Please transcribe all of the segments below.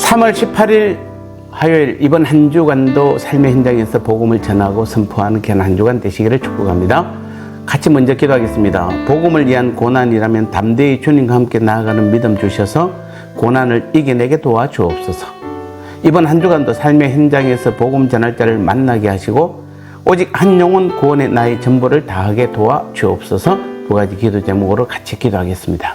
3월 18일 화요일, 이번 한 주간도 삶의 현장에서 복음을 전하고 선포하는 귀한 한 주간 되시기를 축복합니다. 같이 먼저 기도하겠습니다. 복음을 위한 고난이라면 담대히 주님과 함께 나아가는 믿음 주셔서 고난을 이겨내게 도와주옵소서. 이번 한 주간도 삶의 현장에서 복음 전할 자를 만나게 하시고 오직 한 영혼 구원에 나의 전부를 다하게 도와주옵소서. 두 가지 기도 제목으로 같이 기도하겠습니다.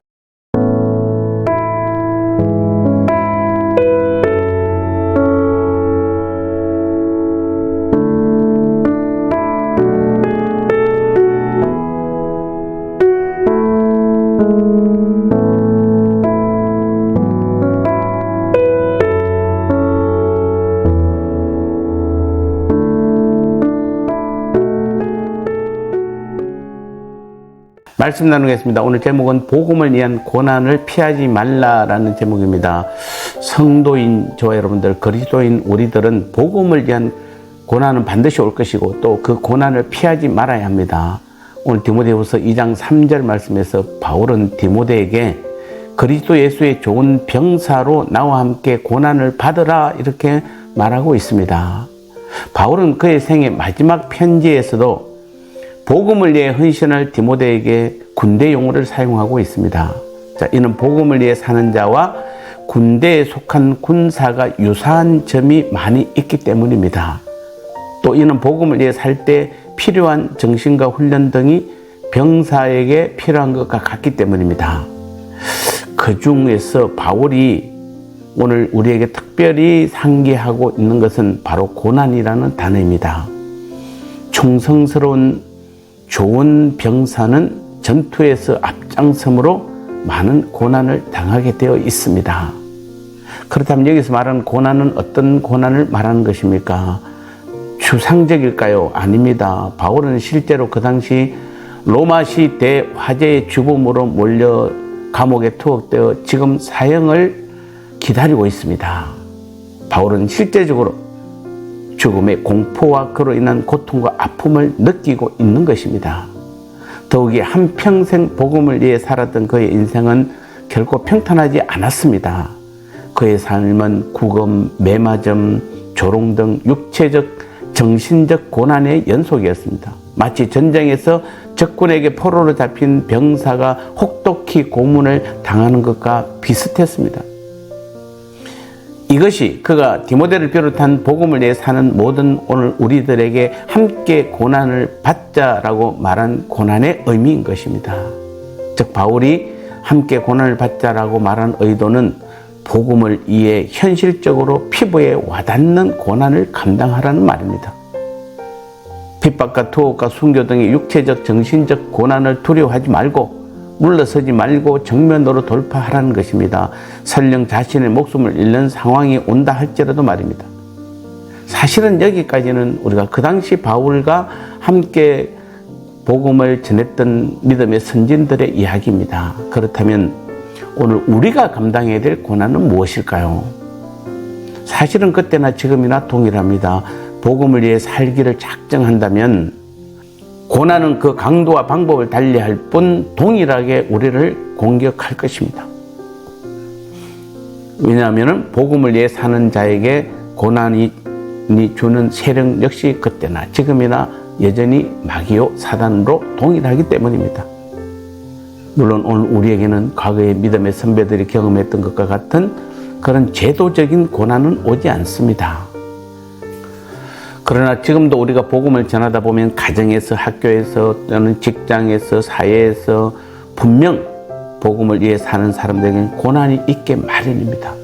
말씀 나누겠습니다. 오늘 제목은 복음을 위한 고난을 피하지 말라라는 제목입니다. 성도인 저와 여러분들, 그리스도인 우리들은 복음을 위한 고난은 반드시 올 것이고 또 그 고난을 피하지 말아야 합니다. 오늘 디모데후서 2장 3절 말씀에서 바울은 디모데에게 그리스도 예수의 좋은 병사로 나와 함께 고난을 받으라 이렇게 말하고 있습니다. 바울은 그의 생애 마지막 편지에서도 복음을 위해 헌신할 디모데에게 군대 용어를 사용하고 있습니다. 자, 이는 복음을 위해 사는 자와 군대에 속한 군사가 유사한 점이 많이 있기 때문입니다. 또 이는 복음을 위해 살 때 필요한 정신과 훈련 등이 병사에게 필요한 것과 같기 때문입니다. 그 중에서 바울이 오늘 우리에게 특별히 상기하고 있는 것은 바로 고난이라는 단어입니다. 충성스러운 좋은 병사는 전투에서 앞장섬으로 많은 고난을 당하게 되어 있습니다. 그렇다면 여기서 말하는 고난은 어떤 고난을 말하는 것입니까? 추상적일까요? 아닙니다. 바울은 실제로 그 당시 로마시 대화재의 주범으로 몰려 감옥에 투옥되어 지금 사형을 기다리고 있습니다. 바울은 실제적으로 죽음의 공포와 그로 인한 고통과 아픔을 느끼고 있는 것입니다. 더욱이 한평생 복음을 위해 살았던 그의 인생은 결코 평탄하지 않았습니다. 그의 삶은 구금, 매맞음, 조롱 등 육체적, 정신적 고난의 연속이었습니다. 마치 전쟁에서 적군에게 포로로 잡힌 병사가 혹독히 고문을 당하는 것과 비슷했습니다. 이것이 그가 디모데를 비롯한 복음을 위해 사는 모든 오늘 우리들에게 함께 고난을 받자라고 말한 고난의 의미인 것입니다. 즉 바울이 함께 고난을 받자라고 말한 의도는 복음을 위해 현실적으로 피부에 와닿는 고난을 감당하라는 말입니다. 핍박과 투옥과 순교 등의 육체적, 정신적 고난을 두려워하지 말고 물러서지 말고 정면으로 돌파하라는 것입니다. 설령 자신의 목숨을 잃는 상황이 온다 할지라도 말입니다. 사실은 여기까지는 우리가 그 당시 바울과 함께 복음을 전했던 믿음의 선진들의 이야기입니다. 그렇다면 오늘 우리가 감당해야 될 고난은 무엇일까요? 사실은 그때나 지금이나 동일합니다. 복음을 위해 살기를 작정한다면 고난은 그 강도와 방법을 달리할 뿐 동일하게 우리를 공격할 것입니다. 왜냐하면 복음을 위해 사는 자에게 고난이 주는 세력 역시 그때나 지금이나 여전히 마귀요 사단으로 동일하기 때문입니다. 물론 오늘 우리에게는 과거의 믿음의 선배들이 경험했던 것과 같은 그런 제도적인 고난은 오지 않습니다. 그러나 지금도 우리가 복음을 전하다 보면 가정에서, 학교에서, 또는 직장에서, 사회에서 분명 복음을 위해 사는 사람들에게는 고난이 있게 마련입니다.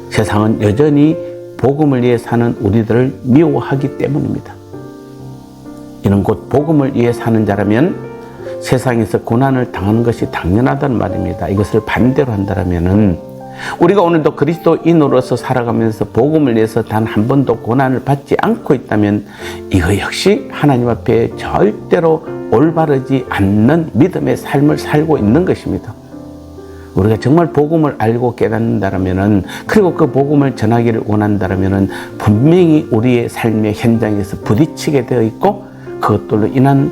세상은 여전히 복음을 위해 사는 우리들을 미워하기 때문입니다. 이는 곧 복음을 위해 사는 자라면 세상에서 고난을 당하는 것이 당연하다는 말입니다. 이것을 반대로 한다면은 우리가 오늘도 그리스도인으로서 살아가면서 복음을 위해서 단 한 번도 고난을 받지 않고 있다면 이거 역시 하나님 앞에 절대로 올바르지 않는 믿음의 삶을 살고 있는 것입니다. 우리가 정말 복음을 알고 깨닫는다면 그리고 그 복음을 전하기를 원한다면 분명히 우리의 삶의 현장에서 부딪히게 되어 있고 그것들로 인한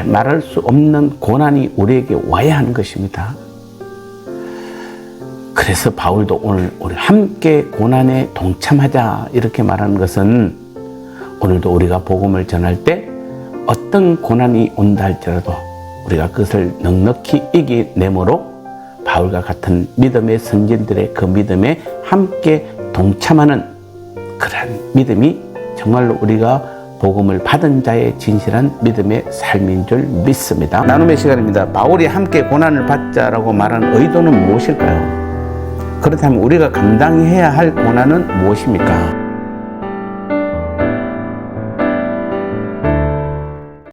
말할 수 없는 고난이 우리에게 와야 하는 것입니다. 그래서 바울도 오늘 우리 함께 고난에 동참하자 이렇게 말하는 것은 오늘도 우리가 복음을 전할 때 어떤 고난이 온다 할지라도 우리가 그것을 넉넉히 이겨내므로 바울과 같은 믿음의 선진들의 그 믿음에 함께 동참하는 그러한 믿음이 정말로 우리가 복음을 받은 자의 진실한 믿음의 삶인 줄 믿습니다. 나눔의 시간입니다. 바울이 함께 고난을 받자라고 말하는 의도는 무엇일까요? 그렇다면 우리가 감당해야 할 고난은 무엇입니까?